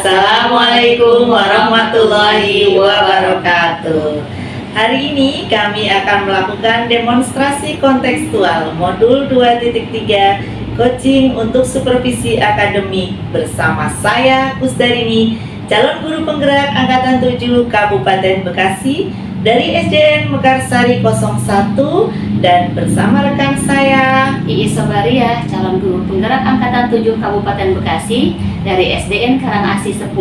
Assalamualaikum warahmatullahi wabarakatuh. Hari ini kami akan melakukan demonstrasi kontekstual modul 2.3 coaching untuk supervisi akademik bersama saya Kusdarini, calon guru penggerak angkatan 7 Kabupaten Bekasi dari SDN Mekarsari 01, dan bersama rekan saya Iis Sobariah, calon guru penggerak angkatan 7 Kabupaten Bekasi dari SDN Karangasi 10,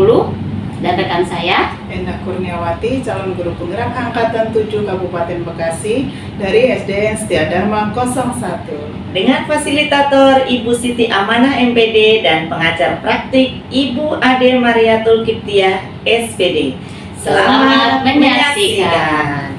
dan rekan saya Endah Kurniawati, calon guru penggerak angkatan 7 Kabupaten Bekasi dari SDN Setia Dharma 01, dengan fasilitator Ibu Siti Amanah MPD dan pengajar praktik Ibu Ade Mariatul Kiptiah SPD. Selamat menyaksikan.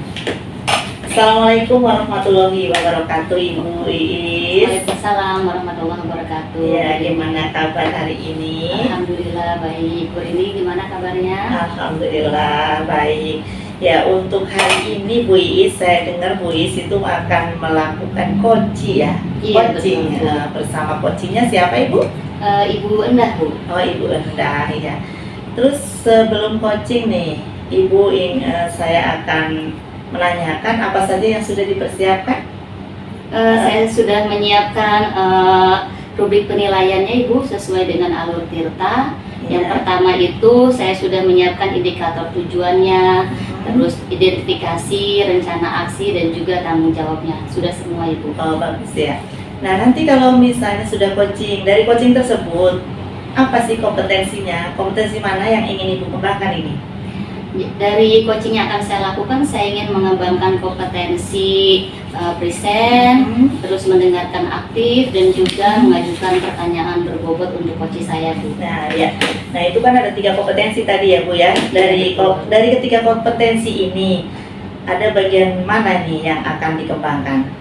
Assalamualaikum warahmatullahi wabarakatuh, Ibu Iis. Waalaikumsalam warahmatullahi wabarakatuh. Ya, gimana kabar hari ini? Alhamdulillah baik. Bu ini gimana kabarnya? Alhamdulillah baik. Ya, untuk hari ini Bu Iis, saya dengar Bu Iis itu akan melakukan coaching ya. Iya, Coaching. betul. Bersama coachingnya siapa Ibu? Ibu Endah, Bu. Oh, Ibu Endah ya. Terus sebelum coaching nih, Ibu saya akan menanyakan apa saja yang sudah dipersiapkan. Saya sudah menyiapkan rubrik penilaiannya, Ibu, sesuai dengan alur tirta. Yang Ya. pertama itu saya sudah menyiapkan indikator tujuannya, terus identifikasi, rencana aksi, dan juga tanggung jawabnya. Sudah semua, Ibu. Oh, bagus ya. Nah, nanti kalau misalnya sudah coaching, dari coaching tersebut, apa sih kompetensinya? Kompetensi mana yang ingin Ibu kembangkan ini? Dari coaching yang akan saya lakukan, saya ingin mengembangkan kompetensi present, terus mendengarkan aktif, dan juga mengajukan pertanyaan berbobot untuk coaching saya, Bu. Nah, ya. Nah, itu kan ada 3 kompetensi tadi ya, Bu ya. Dari ketiga kompetensi ini, ada bagian mana nih yang akan dikembangkan?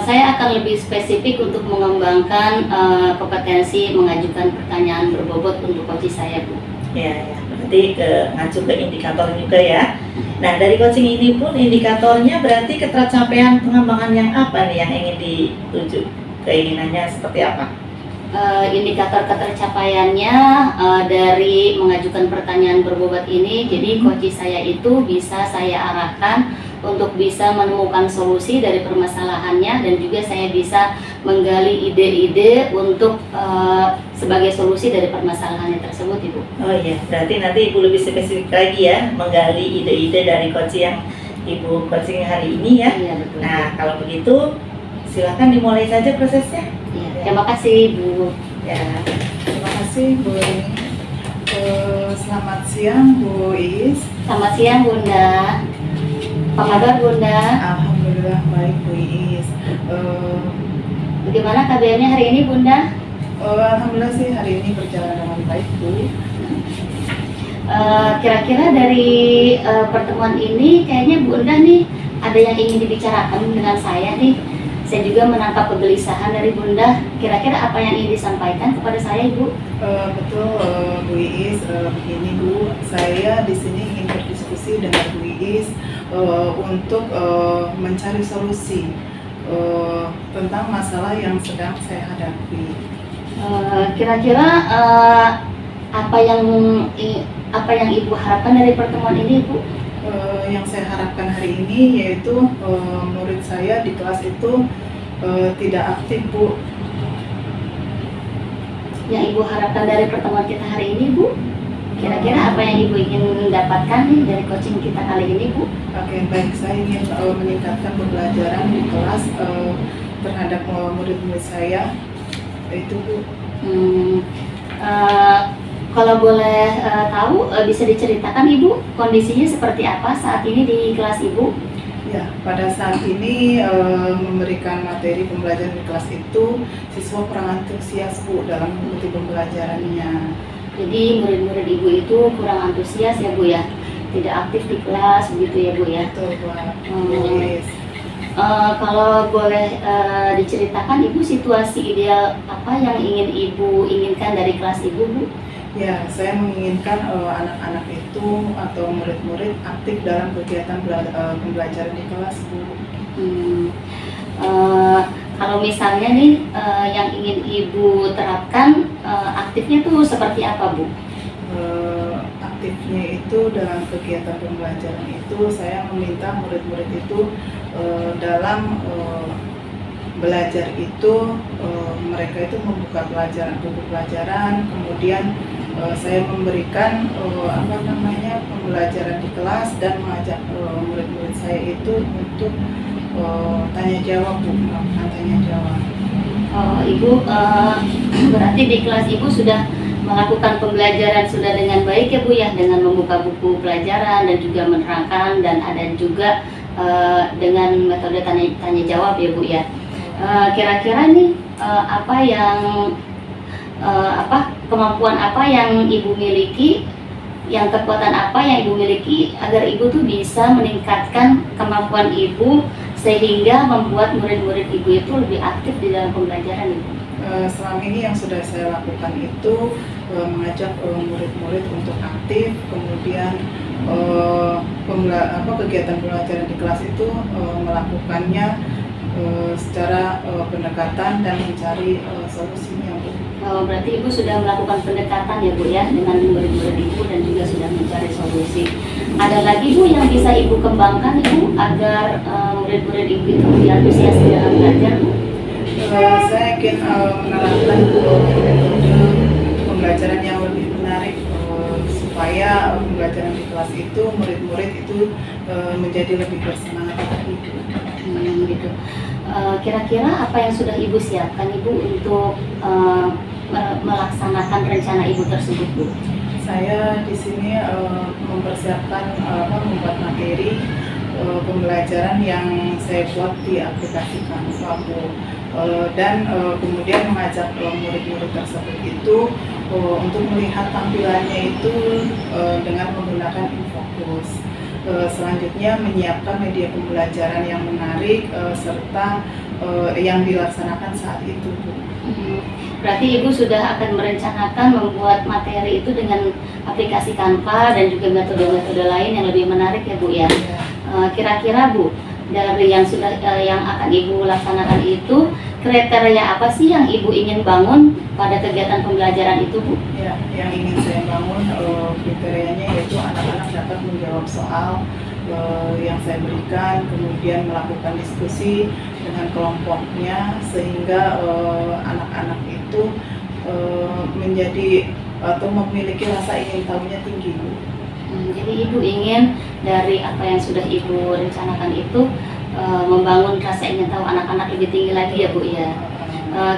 Saya akan lebih spesifik untuk mengembangkan kompetensi mengajukan pertanyaan berbobot untuk coaching saya, Bu. Ya, ya. Berarti ngacu ke indikator juga ya. Nah, dari coaching ini pun indikatornya berarti ketercapaian pengembangan yang apa nih yang ingin dituju? Keinginannya seperti apa? Indikator ketercapaiannya dari mengajukan pertanyaan berbobot ini, jadi coaching saya itu bisa saya arahkan untuk bisa menemukan solusi dari permasalahannya, dan juga saya bisa menggali ide-ide untuk sebagai solusi dari permasalahannya tersebut, Ibu. Oh iya, berarti nanti Ibu lebih spesifik lagi ya, menggali ide-ide dari coaching yang Ibu coaching hari ini ya. Iya, betul. Nah, kalau begitu silakan dimulai saja prosesnya. Iya, terima kasih, Bu. Ya. terima kasih Bu Rini. Selamat siang Bu Iis. Selamat siang, Bunda. Apa kabar, Bunda? Alhamdulillah baik Bu Iis. Bagaimana kabarnya hari ini, Bunda? Alhamdulillah sih hari ini berjalan dengan baik Bu. Kira-kira dari pertemuan ini kayaknya Bunda nih ada yang ingin dibicarakan dengan saya nih. Saya juga menangkap kegelisahan dari Bunda. Kira-kira apa yang ingin disampaikan kepada saya, Ibu? Betul Bu Iis, begini Bu, saya di sini ingin berdiskusi dengan Bu Iis untuk mencari solusi tentang masalah yang sedang saya hadapi. Kira-kira apa yang Ibu harapkan dari pertemuan ini, Bu? Yang saya harapkan hari ini yaitu murid saya di kelas itu tidak aktif Bu. Yang Ibu harapkan dari pertemuan kita hari ini, Bu? Kira-kira apa yang Ibu ingin dapatkan nih dari coaching kita kali ini, Bu? Oke, baik, saya ingin meningkatkan pembelajaran di kelas terhadap murid-murid saya, itu Bu. Kalau boleh tahu, bisa diceritakan Ibu kondisinya seperti apa saat ini di kelas Ibu? Ya, pada saat ini memberikan materi pembelajaran di kelas itu siswa kurang antusias Bu dalam mengikuti pembelajarannya. Jadi murid-murid Ibu itu kurang antusias ya, Bu ya? Tidak aktif di kelas begitu ya, Bu ya? Betul Bu. Yes. Kalau boleh diceritakan Ibu, situasi ideal apa yang ingin Ibu inginkan dari kelas Ibu, Bu? Ya, saya menginginkan anak-anak itu atau murid-murid aktif dalam kegiatan pembelajaran di kelas Bu. Kalau misalnya nih yang ingin Ibu terapkan, aktifnya tuh seperti apa, Bu? aktifnya itu dalam kegiatan pembelajaran itu saya meminta murid-murid itu dalam belajar itu mereka itu membuka buku pelajaran, kemudian saya memberikan pembelajaran di kelas dan mengajak murid-murid saya itu untuk tanya jawab, melakukan tanya jawab. Ibu berarti di kelas Ibu sudah melakukan pembelajaran sudah dengan baik ya Bu ya, dengan membuka buku pelajaran dan juga menerangkan, dan ada juga dengan metode tanya jawab ya Bu ya. Kira-kira nih kemampuan apa yang Ibu miliki, yang kekuatan apa yang Ibu miliki agar Ibu tuh bisa meningkatkan kemampuan Ibu sehingga membuat murid-murid Ibu itu lebih aktif di dalam pembelajaran Ibu? Selama ini yang sudah saya lakukan itu mengajak murid-murid untuk aktif, kemudian kegiatan pembelajaran di kelas itu melakukannya secara pendekatan dan mencari solusinya. Berarti Ibu sudah melakukan pendekatan ya Bu ya dengan murid-murid Ibu dan juga sudah mencari solusi. Ada lagi Bu yang bisa Ibu kembangkan Ibu agar murid-murid Ibu itu lebih antusias dalam belajar Bu? Saya ingin menerapkan metode pembelajaran yang lebih menarik supaya pembelajaran di kelas itu murid-murid itu menjadi lebih bersemangat lagi. Gitu. Kira-kira apa yang sudah Ibu siapkan Ibu untuk melaksanakan rencana Ibu tersebut Bu? Saya di sini mempersiapkan membuat materi pembelajaran yang saya buat di aplikasi Canva Bu. Dan kemudian mengajak murid-murid tersebut itu untuk melihat tampilannya itu dengan menggunakan InFocus. Selanjutnya menyiapkan media pembelajaran yang menarik serta yang dilaksanakan saat itu Bu. Berarti Ibu sudah akan merencanakan membuat materi itu dengan aplikasi Canva dan juga metode-metode lain yang lebih menarik ya Bu ya. Kira-kira Bu, dari yang akan Ibu laksanakan itu, kriteria apa sih yang Ibu ingin bangun pada kegiatan pembelajaran itu Bu? Ya, yang ingin saya bangun kriterianya yaitu anak-anak dapat menjawab soal yang saya berikan, kemudian melakukan diskusi dengan kelompoknya sehingga anak-anak itu menjadi atau memiliki rasa ingin tahunya tinggi Bu. Jadi Ibu ingin dari apa yang sudah Ibu rencanakan itu membangun rasa ingin tahu anak-anak lebih tinggi lagi ya Bu ya.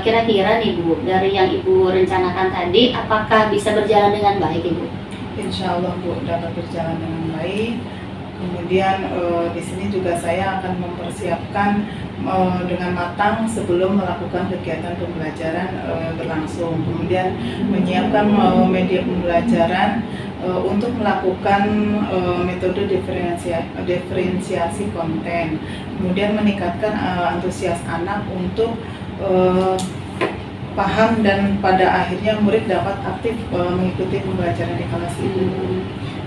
Kira-kira nih Bu, dari yang Ibu rencanakan tadi, apakah bisa berjalan dengan baik Ibu? Insya Allah Bu, dapat berjalan dengan baik. Kemudian di sini juga saya akan mempersiapkan dengan matang sebelum melakukan kegiatan pembelajaran berlangsung. Kemudian menyiapkan media pembelajaran untuk melakukan metode diferensiasi konten. Kemudian meningkatkan antusias anak untuk paham dan pada akhirnya murid dapat aktif mengikuti pembelajaran di kelas Ibu.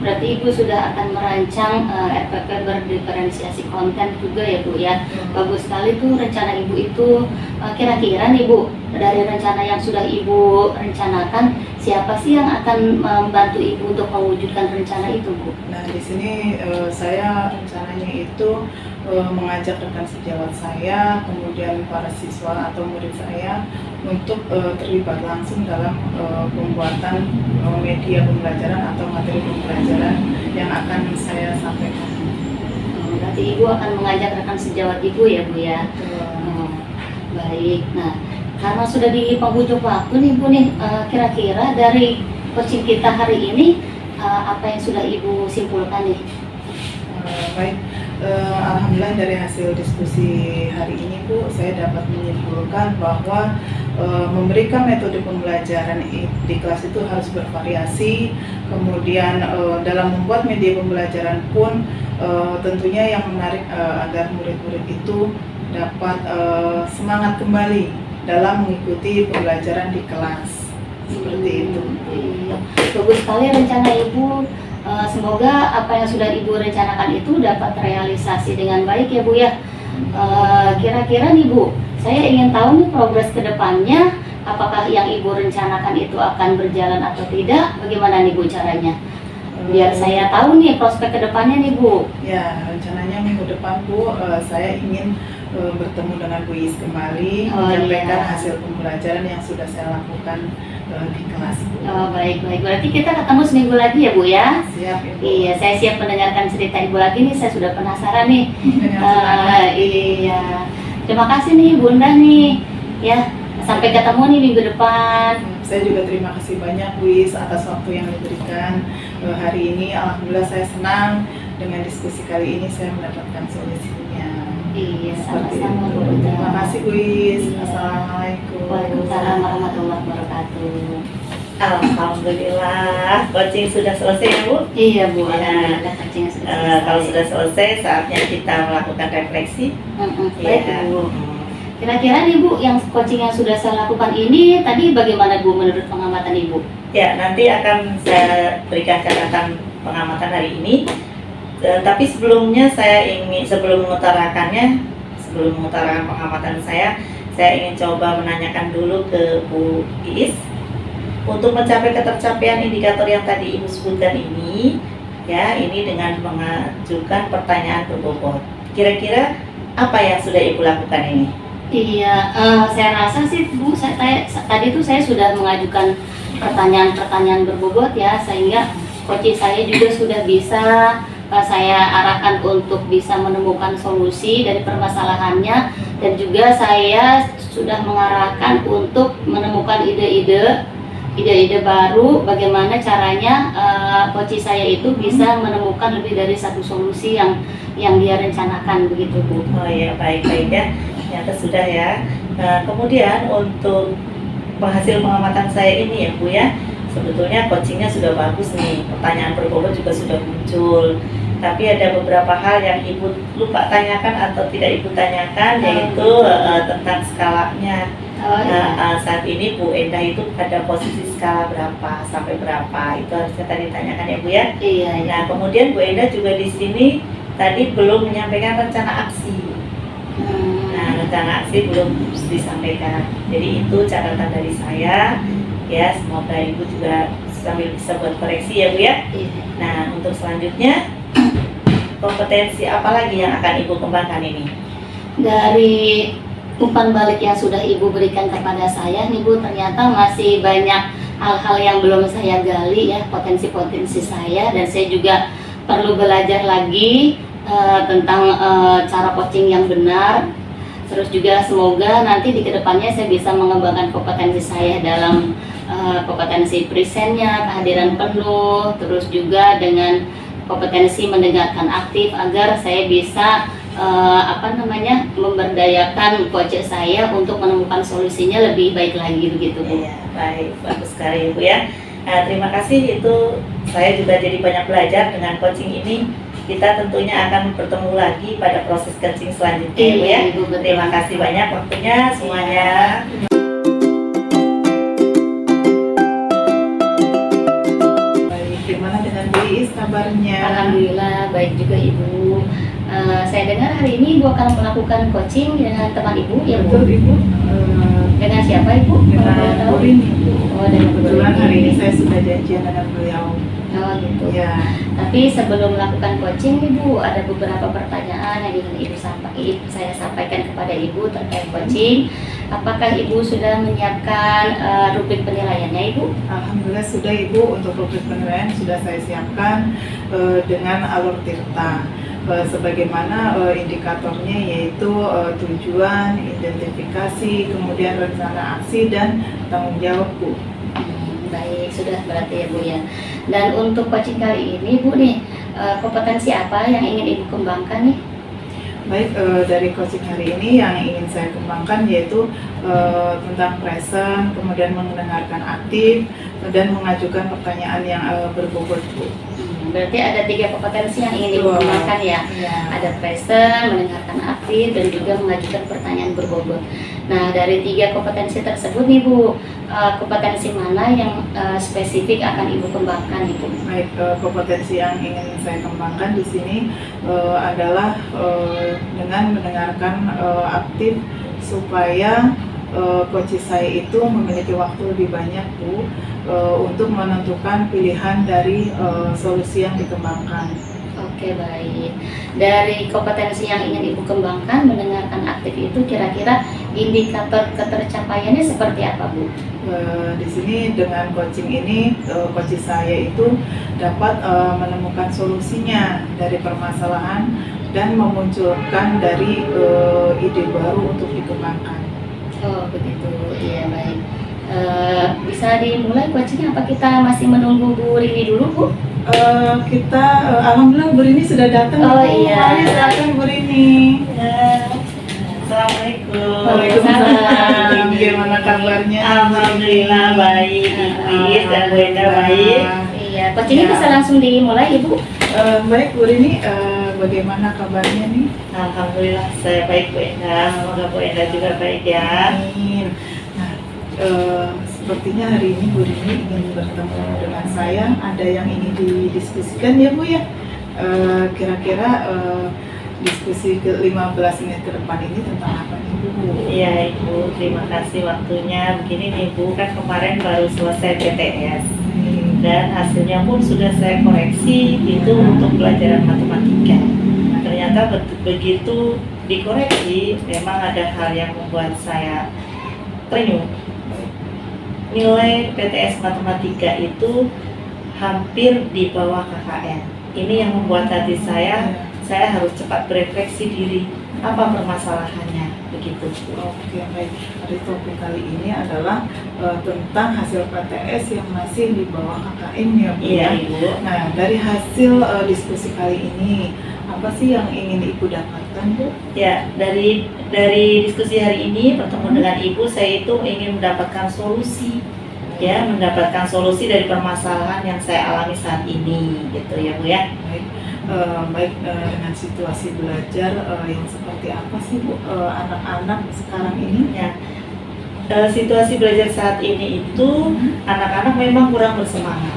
Berarti Ibu sudah akan merancang RPP berdiferensiasi konten juga ya Bu ya. Bagus sekali tuh rencana Ibu itu. Kira-kira nih Bu, dari rencana yang sudah Ibu rencanakan, siapa sih yang akan membantu Ibu untuk mewujudkan rencana itu Bu? Nah di sini saya rencananya itu mengajak rekan sejawat saya, kemudian para siswa atau murid saya untuk terlibat langsung dalam pembuatan media pembelajaran atau materi pembelajaran yang akan saya sampaikan. Berarti Ibu akan mengajak rekan sejawat Ibu ya Bu ya? Baik, nah karena sudah di penghujung waktu nih Bu nih, kira-kira dari coaching kita hari ini apa yang sudah Ibu simpulkan nih? Baik, alhamdulillah dari hasil diskusi hari ini Bu, saya dapat menyimpulkan bahwa memberikan metode pembelajaran di kelas itu harus bervariasi. Kemudian dalam membuat media pembelajaran pun tentunya yang menarik agar murid-murid itu dapat semangat kembali dalam mengikuti pembelajaran di kelas. Seperti itu. Bagus sekali rencana Ibu. Semoga apa yang sudah Ibu rencanakan itu dapat terrealisasi dengan baik ya Bu ya. Kira-kira nih Bu, saya ingin tahu nih progres kedepannya apakah yang Ibu rencanakan itu akan berjalan atau tidak? Bagaimana nih Bu caranya? Biar saya tahu nih prospek kedepannya nih Bu. Ya, rencananya minggu depan Bu, saya ingin bertemu dengan Bu Is kembali, Oh, menyampaikan iya. hasil pembelajaran yang sudah saya lakukan di kelas Bu. Oh, baik. Berarti kita ketemu seminggu lagi ya Bu ya? Siap Ibu. Iya, saya siap mendengarkan cerita Ibu lagi nih. Saya sudah penasaran nih. Dengan senang Iya. Terima kasih nih Bunda nih. Ya, sampai ketemu nih minggu depan. Saya juga terima kasih banyak Bu Is atas waktu yang diberikan hari ini. Alhamdulillah saya senang dengan diskusi kali ini saya mendapatkan solusinya. Iya, Seperti sama-sama itu. Bu. Terima kasih Bu Is. Iya. Assalamualaikum. Waalaikumsalam warahmatullahi wabarakatuh. Alhamdulillah, coaching sudah selesai ya Bu. Iya Bu, Ya. alhamdulillah coaching sudah selesai. Kalau sudah selesai, saatnya kita melakukan refleksi. Baik Ya. Bu. Kira-kira nih Bu, yang coaching yang sudah saya lakukan ini tadi bagaimana Bu menurut pengamatan Ibu? Ya, nanti akan saya berikan catatan pengamatan hari ini. Tapi sebelumnya sebelum mengutarakan pengamatan saya ingin coba menanyakan dulu ke Bu Iis. Untuk mencapai ketercapaian indikator yang tadi Ibu sebutkan ini, ya, ini dengan mengajukan pertanyaan berbobot. Kira-kira apa yang sudah Ibu lakukan ini? Iya, saya rasa sih Bu, tadi tuh saya sudah mengajukan pertanyaan-pertanyaan berbobot ya, sehingga coaching saya juga sudah bisa saya arahkan untuk bisa menemukan solusi dari permasalahannya, dan juga saya sudah mengarahkan untuk menemukan ide-ide baru bagaimana caranya coaching saya itu bisa menemukan lebih dari satu solusi yang dia rencanakan begitu Bu. Oh ya, baik-baik ya. Ternyata sudah ya. Kemudian untuk penghasil pengamatan saya ini ya Bu ya, sebetulnya coachingnya sudah bagus nih, pertanyaan berbobot juga sudah muncul. Tapi ada beberapa hal yang Ibu lupa tanyakan atau tidak Ibu tanyakan, yaitu tentang skalanya. Oh, iya. Saat ini Bu Endah itu pada posisi skala berapa sampai berapa, itu harusnya tadi ditanyakan ya Bu ya. Iya. Nah kemudian Bu Endah juga di sini tadi belum menyampaikan rencana aksi. Nah, rencana aksi belum disampaikan. Jadi itu catatan dari saya. Ya, semoga Ibu juga sambil bisa buat koreksi ya Bu ya. Iya. Nah, untuk selanjutnya kompetensi apa lagi yang akan Ibu kembangkan ini? Dari umpan balik yang sudah Ibu berikan kepada saya nih Bu, ternyata masih banyak hal-hal yang belum saya gali ya, potensi-potensi saya, dan saya juga perlu belajar lagi tentang cara coaching yang benar. Terus juga semoga nanti di kedepannya saya bisa mengembangkan kompetensi saya dalam kompetensi presentnya, kehadiran penuh, terus juga dengan kompetensi mendengarkan aktif, agar saya bisa memberdayakan coach saya untuk menemukan solusinya lebih baik lagi begitu Bu. Iya, baik, bagus sekali Bu ya. Nah, terima kasih, itu saya juga jadi banyak belajar dengan coaching ini. Kita tentunya akan bertemu lagi pada proses coaching selanjutnya Bu ya. Ibu, betul. Terima kasih banyak waktunya semuanya. Baik, gimana dengan Bu Is kabarnya? Alhamdulillah baik juga Ibu. Saya dengar hari ini Ibu akan melakukan coaching dengan teman Ibu ya Bu. Betul Ibu. Dengan siapa Ibu? Kalau boleh Dengan tahu? Bu Rini Bu. Oh, dengan Bu Kebetulan Rini. hari ini saya sudah janjian dengan beliau. Oh gitu. Ya. Tapi sebelum melakukan coaching Ibu, ada beberapa pertanyaan yang ingin saya sampaikan kepada Ibu terkait coaching. Apakah Ibu sudah menyiapkan rubrik penilaiannya Ibu? Alhamdulillah sudah Ibu, untuk rubrik penilaian sudah saya siapkan dengan alur tirta. Sebagaimana indikatornya yaitu tujuan, identifikasi, kemudian rencana aksi dan tanggung jawab Bu. Baik, sudah berarti ya Bu ya. Dan untuk coaching kali ini Bu nih, kompetensi apa yang ingin Ibu kembangkan nih? Baik, dari coaching hari ini yang ingin saya kembangkan yaitu tentang present, kemudian mendengarkan aktif, dan mengajukan pertanyaan yang berbobot Bu. Berarti ada 3 kompetensi yang ingin Ibu Betul. kembangkan ya. Ya. Ada present, mendengarkan aktif, dan juga mengajukan pertanyaan berbobot. Nah, dari 3 kompetensi tersebut nih Bu, kompetensi mana yang spesifik akan Ibu kembangkan Ibu? Baik, kompetensi yang ingin saya kembangkan di sini adalah dengan mendengarkan aktif supaya coach saya itu memiliki waktu lebih banyak Bu untuk menentukan pilihan dari solusi yang dikembangkan. Oke, baik. Dari kompetensi yang ingin Ibu kembangkan, mendengarkan aktif itu kira-kira indikator ketercapaiannya seperti apa, Bu? Di sini dengan coaching ini, coach saya itu dapat menemukan solusinya dari permasalahan dan memunculkan dari ide baru untuk dikembangkan. Oh, begitu. Iya, baik. Bisa dimulai coachingnya apa kita masih menunggu Bu Rini dulu, Bu? Kita alhamdulillah Bu Rini sudah datang. Oh, Bu. iya. Mari silakan Bu Rini. Ya, Assalamualaikum. Waalaikumsalam. Bagaimana kabarnya? Alhamdulillah baik, Ibu dan Bu Enda baik. Iya, coachingnya Ya. bisa langsung dimulai, Ibu. Baik Bu Rini, bagaimana kabarnya nih? Alhamdulillah saya baik Bu Enda, semoga Bu Enda juga baik ya. Amin. Nah, sepertinya hari ini Bu Rini ingin bertemu dengan saya. Ada yang ingin didiskusikan ya Bu ya? Kira-kira diskusi ke-15 menit ke depan ini tentang apa nih Bu? Iya Ibu, terima kasih waktunya. Begini nih Bu, kan kemarin baru selesai PTS dan hasilnya pun sudah saya koreksi itu untuk pelajaran matematika. Ternyata begitu dikoreksi, memang ada hal yang membuat saya terenyuh. Nilai PTS matematika itu hampir di bawah KKN. Ini yang membuat hati saya harus cepat berefleksi diri, apa permasalahannya, begitu. Oke, baik. Hari topik kali ini adalah tentang hasil PTS yang masih di bawah KKN ya Bu. Iya Ibu. Nah, dari hasil diskusi kali ini, apa sih yang ingin Ibu dapatkan Bu? Ya, dari diskusi hari ini bertemu dengan Ibu, saya itu ingin mendapatkan solusi, ya, mendapatkan solusi dari permasalahan yang saya alami saat ini, gitu ya Bu ya. Baik, dengan situasi belajar yang seperti apa sih Bu anak-anak sekarang ini? Ya, situasi belajar saat ini itu anak-anak memang kurang bersemangat.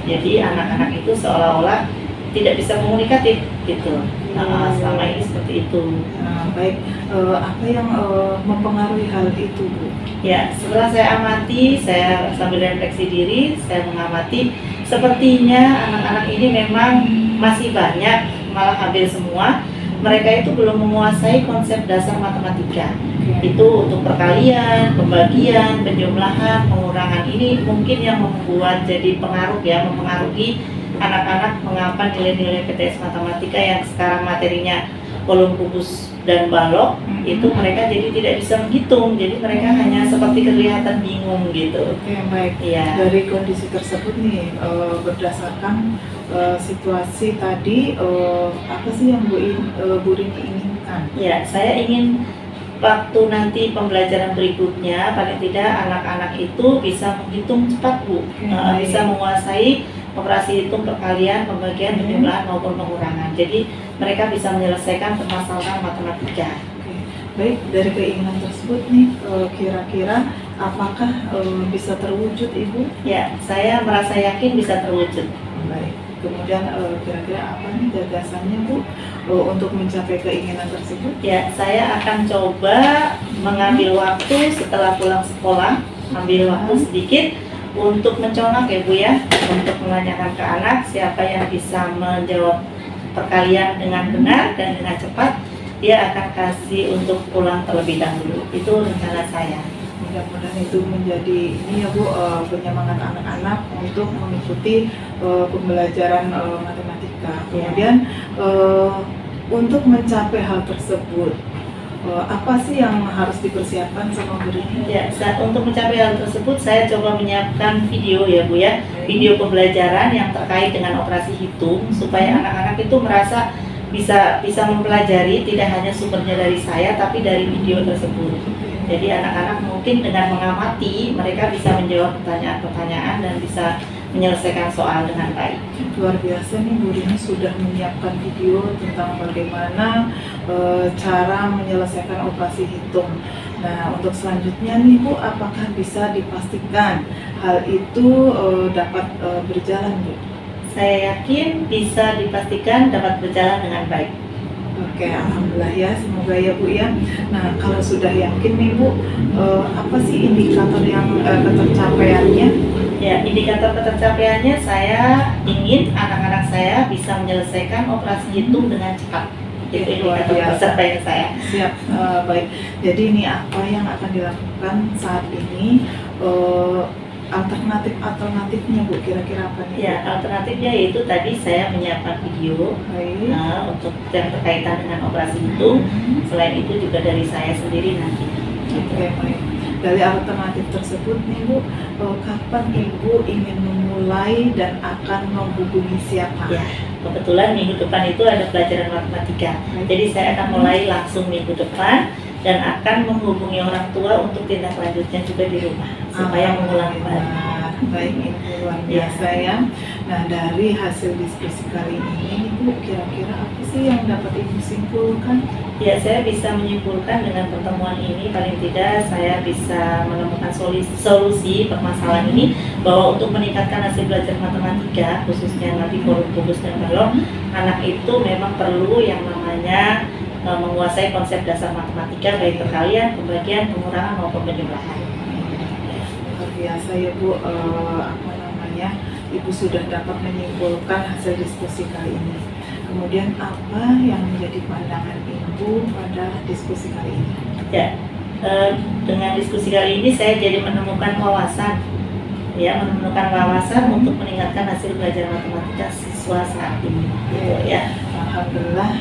Jadi anak-anak itu seolah-olah tidak bisa komunikatif, gitu. Selama ini seperti itu. Baik, apa yang mempengaruhi hal itu Bu? Ya, setelah saya amati, saya sambil refleksi diri, saya mengamati sepertinya anak-anak ini memang masih banyak, malah hampir semua, mereka itu belum menguasai konsep dasar matematika. Itu untuk perkalian, pembagian, penjumlahan, pengurangan, ini mungkin yang membuat jadi pengaruh ya, mempengaruhi anak-anak mengapa nilai-nilai PTS matematika yang sekarang materinya kolom kubus dan balok itu mereka jadi tidak bisa menghitung, jadi mereka hanya seperti kelihatan bingung gitu. Oke, baik. Iya. Dari kondisi tersebut nih, berdasarkan situasi tadi, apa sih yang Bu Rini inginkan? Ya, saya ingin waktu nanti pembelajaran berikutnya paling tidak anak-anak itu bisa menghitung cepat Bu, bisa menguasai operasi hitung perkalian, pembagian, penjumlahan maupun pengurangan. Jadi mereka bisa menyelesaikan permasalahan matematika. Oke. Baik, dari keinginan tersebut nih, kira-kira apakah bisa terwujud Ibu? Ya, saya merasa yakin bisa terwujud. Baik. Kemudian kira-kira apa nih gagasannya Bu untuk mencapai keinginan tersebut? Ya, saya akan coba mengambil waktu setelah pulang sekolah, ambil waktu sedikit untuk mencolok ya Bu ya, untuk menanyakan ke anak siapa yang bisa menjawab perkalian dengan benar dan dengan cepat, dia akan kasih untuk pulang terlebih dahulu. Itu rencana saya. Mudah-mudahan itu menjadi ini ya Bu, penyemangat anak-anak untuk mengikuti pembelajaran matematika. Kemudian untuk mencapai hal tersebut, apa sih yang harus dipersiapkan sama Bu Rini? Ya, untuk mencapai hal tersebut saya coba menyiapkan video ya Bu ya, video pembelajaran yang terkait dengan operasi hitung supaya anak-anak itu merasa bisa mempelajari tidak hanya sumbernya dari saya tapi dari video tersebut. Jadi anak-anak mungkin dengan mengamati mereka bisa menjawab pertanyaan-pertanyaan dan bisa menyelesaikan soal dengan baik. Luar biasa nih Bu Rini sudah menyiapkan video tentang bagaimana cara menyelesaikan operasi hitung. Nah, untuk selanjutnya nih Bu, apakah bisa dipastikan hal itu dapat berjalan Bu? Saya yakin bisa dipastikan dapat berjalan dengan baik. Oke, alhamdulillah ya, semoga ya Bu ya. Nah, kalau sudah yakin nih Bu, apa sih indikator yang ketercapaiannya? Ya, indikator ketercapaiannya saya ingin anak-anak saya bisa menyelesaikan operasi hitung dengan cepat. Itu Luar indikator biasa. ketercapaian saya. Siap, baik. Jadi ini apa yang akan dilakukan saat ini? Alternatifnya Bu, kira-kira apa nih? Ya, alternatifnya yaitu tadi saya menyiapkan video Baik. untuk yang berkaitan dengan operasi itu. Selain itu juga dari saya sendiri nanti. Oke, baik. Dari alternatif tersebut nih Bu, kapan Ibu ingin memulai dan akan menghubungi siapa? Ya, kebetulan minggu depan itu ada pelajaran matematika. Jadi saya akan mulai langsung minggu depan dan akan menghubungi orang tua untuk tindak lanjutnya juga di rumah supaya mengulang kembali. Baik, ini luar biasa ya. Nah, dari hasil diskusi kali ini Bu, kira-kira apa sih yang dapat Ibu simpulkan? Ya, saya bisa menyimpulkan dengan pertemuan ini paling tidak saya bisa menemukan solusi permasalahan ini, bahwa untuk meningkatkan hasil belajar matematika khususnya nanti forum fokus dan balok, anak itu memang perlu yang namanya menguasai konsep dasar matematika baik perkalian, pembagian, pengurangan maupun penjumlahan. Luar biasa ya Bu, Ibu sudah dapat menyimpulkan hasil diskusi kali ini. Kemudian apa yang menjadi pandangan Ibu pada diskusi kali ini? Ya, dengan diskusi kali ini saya jadi menemukan wawasan untuk meningkatkan hasil belajar matematika siswa saat ini. Gitu, ya. Alhamdulillah,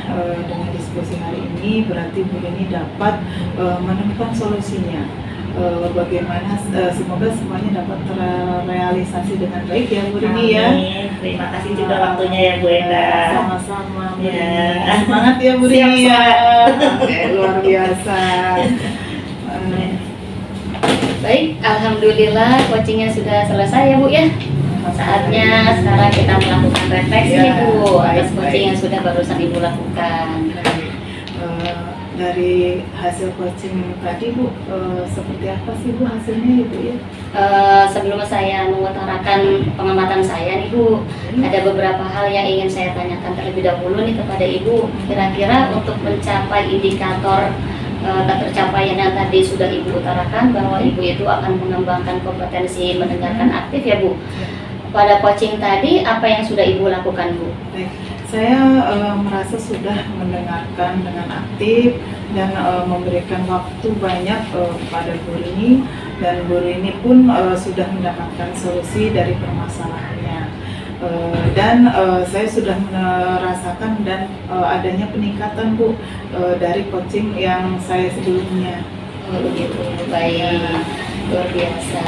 dengan diskusi hari ini berarti Bu Rini dapat menemukan solusinya. Bagaimana semoga semuanya dapat terrealisasi dengan baik ya Bu Rini ya. Amin. Terima kasih juga waktunya ya Bu Enda. Sama-sama Bu Ya. Rini. Semangat ya Bu Siap, Rini ya. semangat. Oke, luar biasa. Baik, alhamdulillah coachingnya sudah selesai ya Bu ya. Saatnya sekarang kita melakukan refleksi nih Bu atas coaching yang sudah barusan Ibu lakukan. Dari hasil coaching tadi Bu, seperti apa sih Bu hasilnya Ibu ya? Sebelum saya mengutarakan pengamatan saya nih Bu, ada beberapa hal yang ingin saya tanyakan terlebih dahulu nih kepada Ibu. Kira-kira untuk mencapai indikator ketercapaian yang tadi sudah Ibu utarakan, bahwa Ibu itu akan mengembangkan kompetensi mendengarkan aktif ya Bu. Pada coaching tadi apa yang sudah Ibu lakukan Bu? Baik, saya merasa sudah mendengarkan dengan aktif dan memberikan waktu banyak kepada Bu Rini, dan Bu Rini pun sudah mendapatkan solusi dari permasalahannya. Dan saya sudah merasakan dan adanya peningkatan Bu dari coaching yang saya sebelumnya. Oh begitu, baik, luar biasa.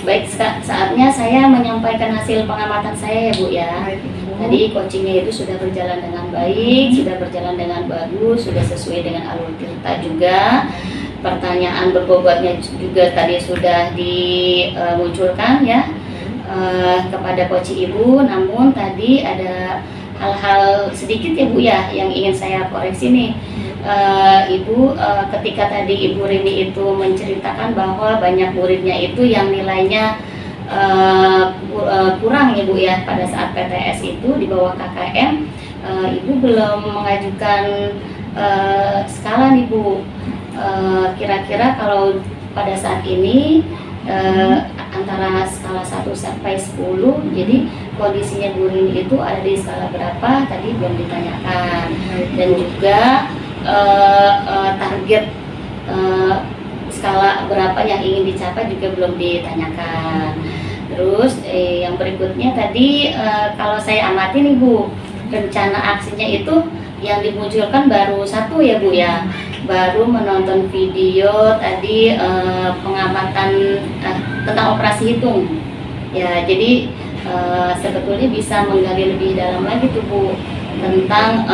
Baik, saatnya saya menyampaikan hasil pengamatan saya ya Bu ya. Baik, Ibu. Tadi coachingnya itu sudah berjalan dengan baik, sudah berjalan dengan bagus, sudah sesuai dengan alur cerita juga. Pertanyaan berbobotnya juga tadi sudah dimunculkan ya kepada coach Ibu. Namun tadi ada hal-hal sedikit ya Bu ya yang ingin saya koreksi nih. Ibu ketika tadi Ibu Rini itu menceritakan bahwa banyak muridnya itu yang nilainya kurang ya Bu ya pada saat PTS itu di bawah KKM, Ibu belum mengajukan skala nih Bu. Kira-kira kalau pada saat ini antara skala 1 sampai 10, jadi kondisinya Bu Rini itu ada di skala berapa tadi belum ditanyakan, dan juga target skala berapa yang ingin dicapai juga belum ditanyakan. Terus yang berikutnya tadi kalau saya amati nih Bu, rencana aksinya itu yang dimunculkan baru satu ya Bu ya, baru menonton video tadi pengamatan tentang operasi hitung ya. Jadi sebetulnya bisa menggali lebih dalam lagi tuh Bu tentang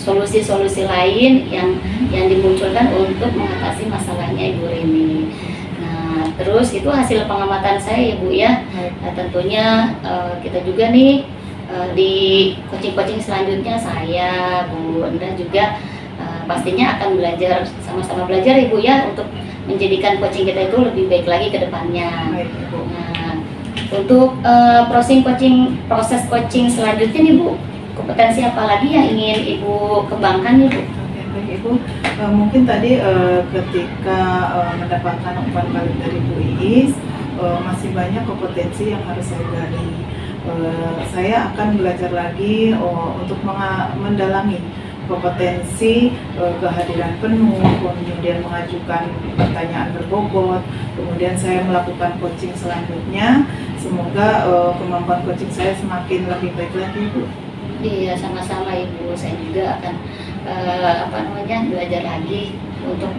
solusi-solusi lain yang dimunculkan untuk mengatasi masalahnya Ibu Rini. Nah, terus itu hasil pengamatan saya ya Bu ya. Nah, tentunya kita juga nih di coaching-coaching selanjutnya saya, Bu Enda juga pastinya akan belajar, sama-sama belajar Ibu ya, untuk menjadikan coaching kita itu lebih baik lagi ke depannya. Nah, untuk proses coaching selanjutnya nih Bu, kompetensi apa lagi yang ingin Ibu kembangkan nih Bu? Oke, baik Ibu. Mungkin tadi ketika mendapatkan umpan balik dari Bu Iis, masih banyak kompetensi yang harus saya gali. Saya akan belajar lagi untuk mendalami kompetensi kehadiran penuh, kemudian mengajukan pertanyaan berbobot, kemudian saya melakukan coaching selanjutnya. Semoga kemampuan coaching saya semakin lebih baik lagi, Bu. Iya, sama-sama Ibu. Saya juga akan belajar lagi untuk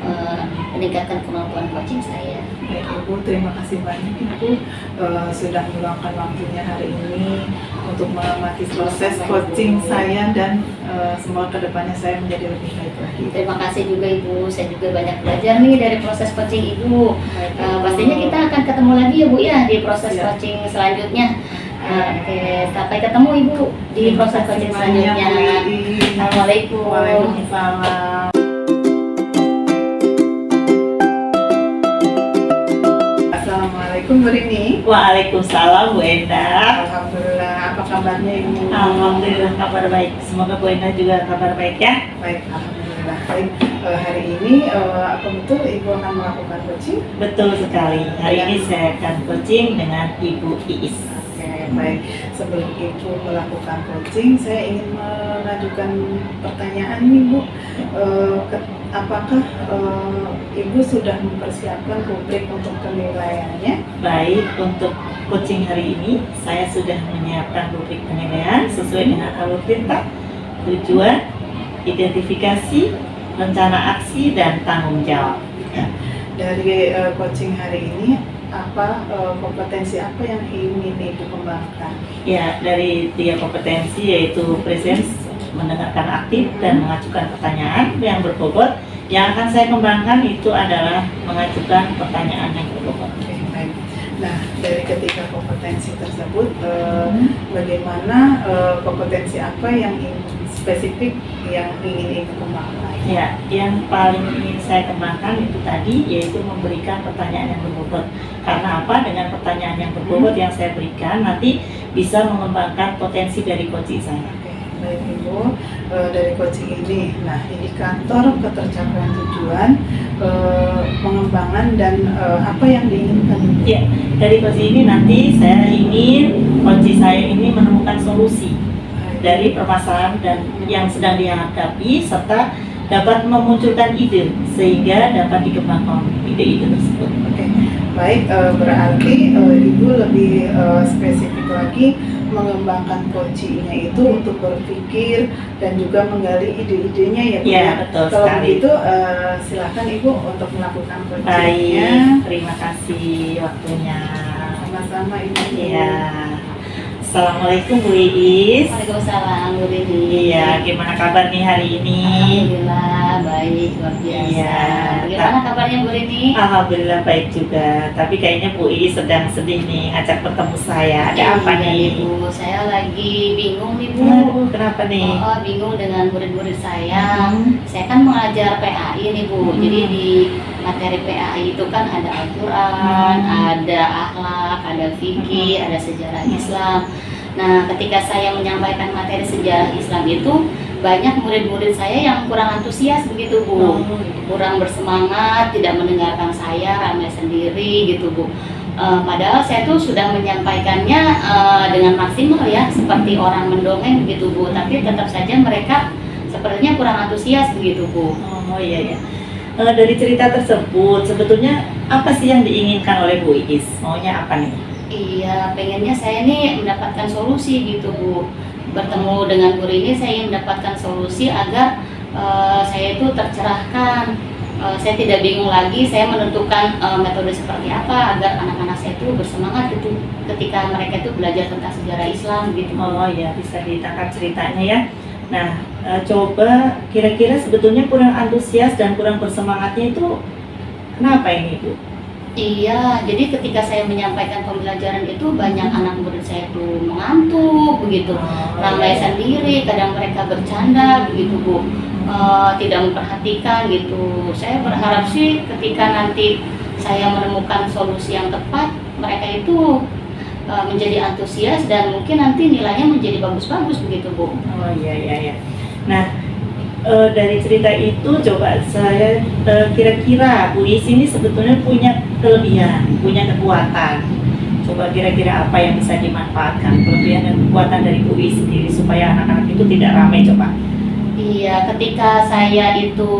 meningkatkan kemampuan coaching saya. Baik Ibu, terima kasih banyak Ibu sudah meluangkan waktunya hari ini untuk mengamati proses coaching saya, dan semoga kedepannya saya menjadi lebih baik lagi. Terima kasih juga Ibu. Saya juga banyak belajar nih dari proses coaching Ibu. Pastinya kita akan ketemu lagi ya Bu ya di proses Siap. coaching selanjutnya. Oke, sampai ketemu Ibu di proses coaching selanjutnya. Assalamualaikum. Waalaikumsalam. Assalamualaikum Bu Rini. Waalaikumsalam Bu Endah. Alhamdulillah, apa kabarnya Ibu? Alhamdulillah kabar baik. Semoga Bu Endah juga kabar baik ya. Baik, alhamdulillah. Baik, hari ini apa betul Ibu akan melakukan coaching? Betul sekali. Hari ini saya akan coaching dengan Ibu Iis. Oke, baik. Sebelum Ibu melakukan coaching, saya ingin mengajukan pertanyaan nih Bu. Apakah Ibu sudah mempersiapkan rubrik untuk penilaiannya? Baik, untuk coaching hari ini saya sudah menyiapkan rubrik penilaian sesuai dengan alur perintah, tujuan, identifikasi, rencana aksi, dan tanggung jawab. Dari coaching hari ini, kompetensi apa yang ingin Ibu kembangkan? Ya, dari 3 kompetensi yaitu presence, mendengarkan aktif, dan mengajukan pertanyaan yang berbobot. Yang akan saya kembangkan itu adalah mengajukan pertanyaan yang berbobot. Oke, baik. Nah, dari ketiga kompetensi tersebut, bagaimana kompetensi apa yang spesifik yang ingin Ibu kembangkan? Ya, yang paling ingin saya kembangkan itu tadi yaitu memberikan pertanyaan yang berbobot. Karena apa? Dengan pertanyaan yang berbobot yang saya berikan nanti bisa mengembangkan potensi dari coaching saya. Oke, baik Ibu. Dari coaching ini, nah indikator ketercapaian tujuan, pengembangan, dan apa yang diinginkan Ibu? Ya, dari coaching ini nanti saya ingin coaching saya ini menemukan solusi dari permasalahan dan yang sedang dihadapi serta dapat memunculkan ide sehingga dapat dikembangkan ide-ide tersebut. Oke, baik. Berarti Ibu lebih spesifik lagi mengembangkan coachingnya itu untuk berpikir dan juga menggali ide-idenya ya Bu. Ya, betul Kalau sekali. begitu silakan Ibu untuk melakukan coachingnya. Baik, terima kasih waktunya. Sama-sama Ibu. Iya. Assalamualaikum Bu Iis. Waalaikumsalam Bu Rini. Iya, gimana kabar nih hari ini? Alhamdulillah baik, luar biasa. Iya. Gimana kabarnya Bu Rini? Alhamdulillah baik juga. Tapi kayaknya Bu Iis sedang sedih nih ngajak bertemu saya. Ada apa Iya, nih? Bu? Saya lagi bingung nih Bu. Aduh, kenapa nih? Bingung dengan murid-murid saya. Saya kan mengajar PAI nih Bu. Jadi di materi PAI itu kan ada Al-Quran, ada akhlak, ada fikih, ada sejarah Islam. Nah, ketika saya menyampaikan materi sejarah Islam itu, banyak murid-murid saya yang kurang antusias begitu Bu. Kurang bersemangat, tidak mendengarkan saya, ramai sendiri gitu Bu. Padahal saya tuh sudah menyampaikannya dengan maksimal ya, seperti orang mendongeng begitu Bu. Tapi tetap saja mereka sepertinya kurang antusias begitu Bu. Oh iya ya. Dari cerita tersebut sebetulnya apa sih yang diinginkan oleh Bu Iis? Maunya apa nih? Iya, pengennya saya nih mendapatkan solusi gitu Bu. Bertemu dengan guru ini saya ingin mendapatkan solusi agar saya itu tercerahkan. Saya tidak bingung lagi, saya menentukan metode seperti apa agar anak-anak saya itu bersemangat gitu ketika mereka itu belajar tentang sejarah Islam gitu. Oh ya, bisa ditangkap ceritanya ya. Nah, coba kira-kira sebetulnya kurang antusias dan kurang bersemangatnya itu kenapa ini Bu? Iya, jadi ketika saya menyampaikan pembelajaran itu banyak anak murid saya itu mengantuk begitu, ramai sendiri, kadang mereka bercanda begitu Bu, tidak memperhatikan gitu. Saya berharap sih ketika nanti saya menemukan solusi yang tepat, mereka itu menjadi antusias dan mungkin nanti nilainya menjadi bagus-bagus begitu Bu. Oh iya. Nah, dari cerita itu coba saya kira-kira Bu Is ini sebetulnya punya kelebihan, punya kekuatan. Coba kira-kira apa yang bisa dimanfaatkan, kelebihan dan kekuatan dari Bu Is sendiri supaya anak-anak itu tidak ramai coba. Iya, ketika saya itu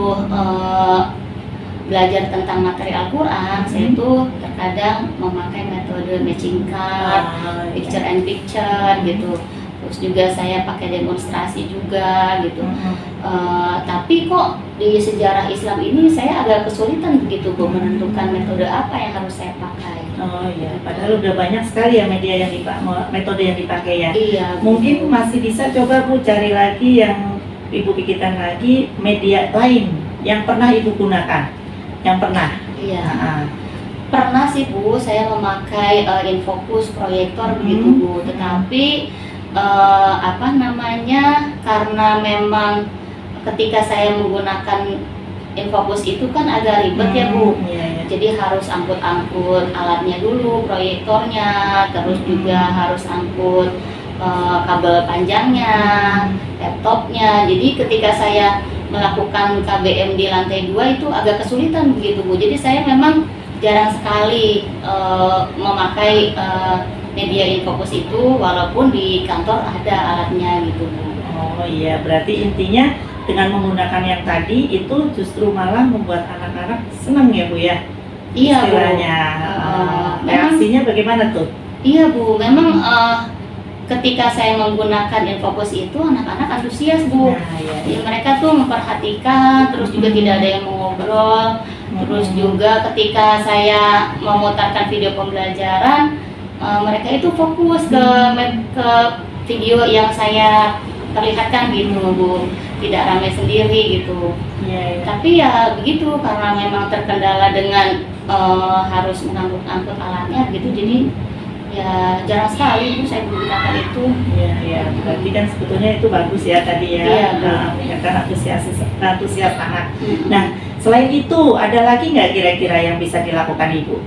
belajar tentang materi Al-Quran, saya itu terkadang memakai metode matching card, picture and picture gitu. Terus juga saya pakai demonstrasi juga gitu. Tapi kok di sejarah Islam ini saya agak kesulitan begitu Bu menentukan metode apa yang harus saya pakai. Oh iya, padahal udah banyak sekali ya media yang metode yang dipakai ya. Iya. Mungkin masih bisa coba Bu cari lagi yang Ibu pikirkan lagi media lain yang pernah Ibu gunakan, yang pernah. Iya. Nah, Pernah sih Bu, saya memakai infocus proyektor begitu Bu. Tetapi karena memang ketika saya menggunakan infocus itu kan agak ribet ya Bu. Iya. Jadi harus angkut-angkut alatnya dulu, proyektornya, terus juga harus angkut kabel panjangnya, laptopnya. Jadi ketika saya melakukan KBM di lantai 2 itu agak kesulitan begitu Bu. Jadi saya memang jarang sekali memakai media infocus itu, walaupun di kantor ada alatnya gitu Bu. Oh iya, berarti intinya dengan menggunakan yang tadi itu justru malah membuat anak-anak senang ya Bu ya? Iya Bu. Istilahnya. Memang- Reaksinya bagaimana tuh? Iya Bu, memang ketika saya menggunakan infocus itu anak-anak antusias Bu. Nah, iya. Jadi mereka tuh memperhatikan, terus juga tidak ada yang mengobrol. Terus juga ketika saya memutarkan video pembelajaran, mereka itu fokus ke video yang saya perlihatkan gitu Bu, tidak ramai sendiri gitu. Iya. Tapi ya begitu, karena memang terkendala dengan harus mengangkut-angkut alatnya gitu, jadi ya jarang sekali Bu saya menggunakan itu. Iya. Berarti kan sebetulnya itu bagus ya tadi ya. Iya, Bu. Meningkatkan antusias anak. Nah, selain itu ada lagi nggak kira-kira yang bisa dilakukan Ibu?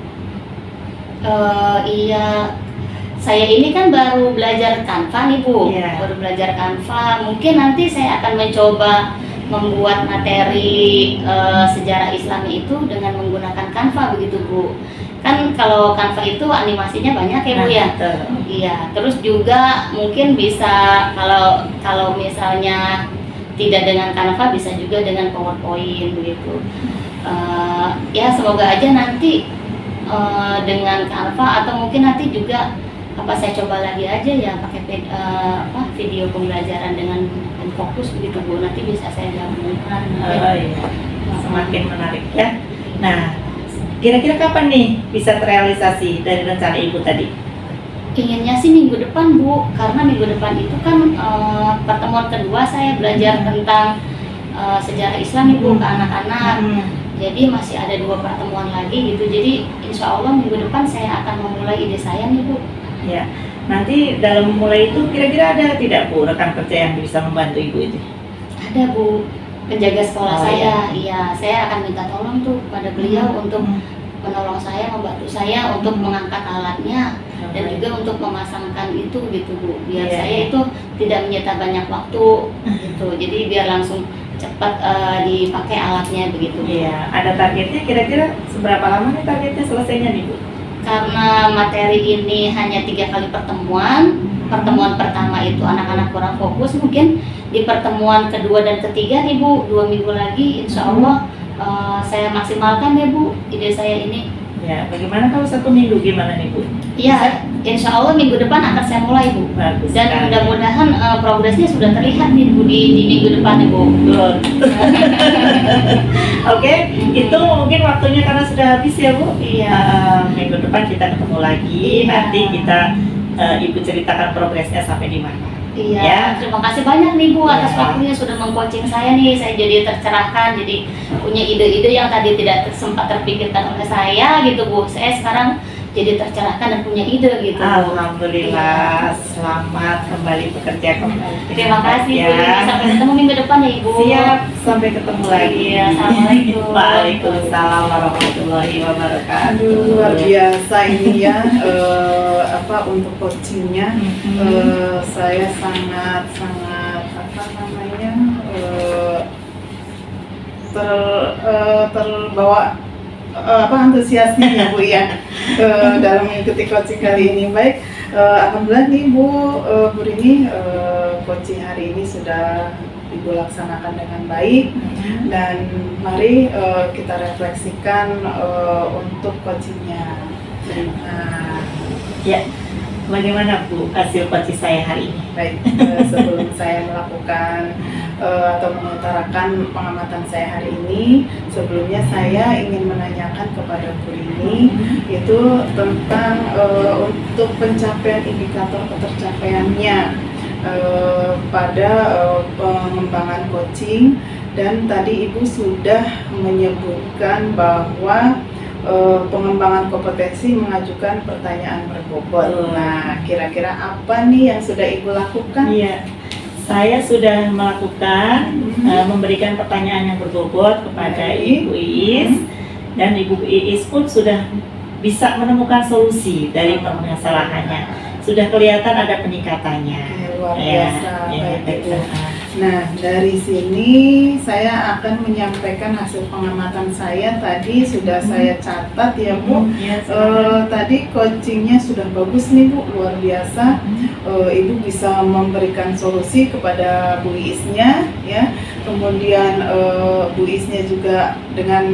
Iya, saya ini kan baru belajar Canva nih Bu, Iya. baru belajar Canva. Mungkin nanti saya akan mencoba membuat materi sejarah Islam itu dengan menggunakan Canva begitu Bu. Kan kalau Canva itu animasinya banyak ya Bu ya. Betul. Iya, terus juga mungkin bisa kalau misalnya tidak dengan Canva bisa juga dengan PowerPoint begitu. Ya semoga aja nanti dengan Canva atau mungkin nanti juga saya coba lagi aja ya pakai video pembelajaran dengan fokus begitu Bu, nanti bisa saya gabungkan. Oh iya. Semakin menarik ya. Nah, kira-kira kapan nih bisa terrealisasi dari rencana Ibu tadi? Inginnya sih minggu depan Bu, karena minggu depan itu kan pertemuan kedua saya belajar tentang sejarah Islam Ibu ke anak-anak. Jadi masih ada 2 pertemuan lagi gitu. Jadi insya Allah minggu depan saya akan memulai ide saya nih Bu. Ya. Nanti dalam memulai itu kira-kira ada tidak Bu rekan kerja yang bisa membantu Ibu itu? Ada Bu, penjaga sekolah Oh, saya. Iya, saya akan minta tolong tuh pada beliau untuk menolong saya, membantu saya untuk mengangkat alatnya dan juga untuk memasangkan itu gitu Bu. Biar Iya, saya iya. itu tidak menyita banyak waktu gitu. Jadi biar langsung cepat dipakai alatnya begitu. Iya, ada targetnya kira-kira seberapa lama nih targetnya selesainya nih Bu? Karena materi ini hanya 3 kali pertemuan. Pertemuan pertama itu anak-anak kurang fokus, mungkin di pertemuan kedua dan ketiga nih Bu, 2 minggu lagi insya Allah saya maksimalkan ya Bu ide saya ini. Ya, bagaimana kalau 1 minggu gimana nih Bu? Iya, insya Allah minggu depan akan saya mulai Bu. Bagus Dan sekali. mudah-mudahan progresnya sudah terlihat nih Bu di minggu depan nih Bu. Betul. Oke, itu mungkin waktunya karena sudah habis ya Bu. Iya. Minggu depan kita ketemu lagi. Iya. Nanti kita Ibu ceritakan progresnya sampai di mana. Iya, Ya. terima kasih banyak nih Bu atas Ya. waktunya sudah mengcoaching saya nih. Saya jadi tercerahkan, jadi punya ide-ide yang tadi tidak sempat terpikirkan oleh saya gitu Bu. Saya sekarang jadi tercerahkan dan punya ide gitu. Alhamdulillah, selamat kembali bekerja kembali. Terima kasih Bu Ya. Iis. Sampai ketemu minggu depan ya Ibu. Siap, sampai ketemu lagi. Iya, assalamualaikum. Waalaikumsalam warahmatullahi wabarakatuh. Aduh, luar biasa ini ya. Untuk coachingnya saya sangat terbawa antusiasnya ya Bu ya dalam mengikuti coaching kali ini. Baik, alhamdulillah nih Bu Rini, coaching hari ini sudah Ibu laksanakan dengan baik, dan mari kita refleksikan untuk coachingnya. Nah, Ya, bagaimana Bu hasil coaching saya hari ini? baik, sebelum saya melakukan atau mengutarakan pengamatan saya hari ini, sebelumnya saya ingin menanyakan kepada Bu Rini itu tentang untuk pencapaian indikator ketercapaiannya pada pengembangan coaching, dan tadi Ibu sudah menyebutkan bahwa pengembangan kompetensi mengajukan pertanyaan berbobot. Nah, kira-kira apa nih yang sudah Ibu lakukan? Iya, saya sudah melakukan memberikan pertanyaan yang berbobot kepada Ibu Iis, dan Ibu Iis pun sudah bisa menemukan solusi dari permasalahannya. Sudah kelihatan ada peningkatannya. Luar biasa, baik Ibu. Nah, dari sini saya akan menyampaikan hasil pengamatan saya. Tadi sudah saya catat ya Bu. Tadi coachingnya sudah bagus nih Bu, luar biasa. Ibu bisa memberikan solusi kepada Bu Iisnya ya. Kemudian Bu Iisnya juga dengan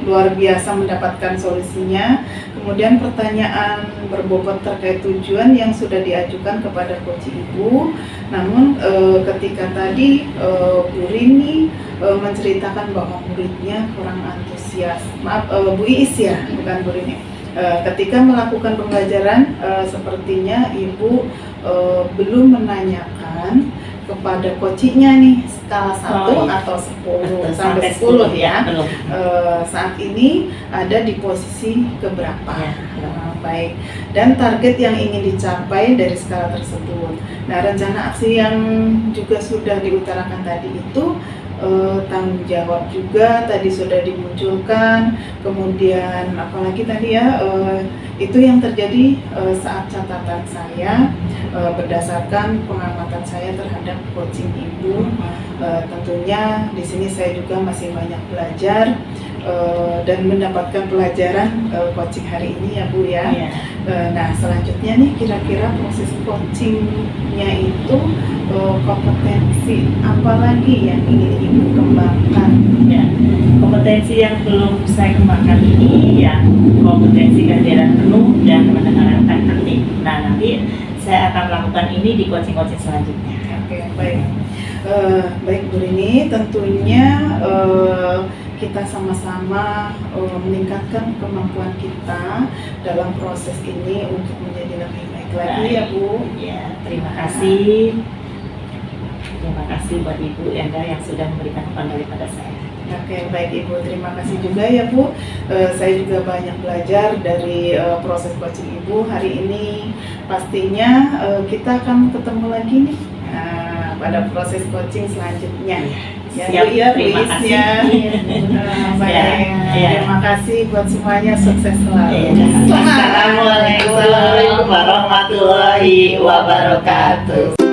luar biasa mendapatkan solusinya. Kemudian pertanyaan berbobot terkait tujuan yang sudah diajukan kepada coach Ibu. Namun ketika tadi Bu Rini menceritakan bahwa muridnya kurang antusias. Maaf, Bu Iis ya, bukan Bu Rini. Ketika melakukan pembelajaran, sepertinya Ibu belum menanyakan kepada coachingnya nih skala 1 atau 10 sampai 10 ya. Saat ini ada di posisi keberapa? Baik. Dan target yang ingin dicapai dari skala tersebut. Nah, rencana aksi yang juga sudah diutarakan tadi itu tanggung jawab juga tadi sudah dimunculkan. Kemudian apalagi tadi ya, itu yang terjadi saat catatan saya berdasarkan pengamatan saya terhadap coaching Ibu. Tentunya di sini saya juga masih banyak belajar dan mendapatkan pelajaran coaching hari ini ya Bu ya. Nah, selanjutnya nih kira-kira proses coachingnya itu kompetensi apa lagi yang ingin Ibu kembangkan? Ya, kompetensi yang belum saya kembangkan ini ya kompetensi kehadiran penuh dan mendengarkan aktif. Nah, nanti saya akan melakukan ini di coaching-coaching selanjutnya. Oke, baik. Baik Bu Rini, tentunya kita sama-sama meningkatkan kemampuan kita dalam proses ini untuk menjadi lebih baik lagi ya Bu. Ya, terima kasih. Terima kasih buat Ibu Enda yang sudah memberikan umpan daripada saya. Oke, baik Ibu, terima kasih juga ya Bu. Saya juga banyak belajar dari proses coaching Ibu hari ini. Pastinya kita akan ketemu lagi nih pada proses coaching selanjutnya. Ya, Siap, Bu, ya, terima Bu Iis, kasih. ya. Baik, terima kasih buat semuanya, sukses selalu. Assalamualaikum warahmatullahi wabarakatuh.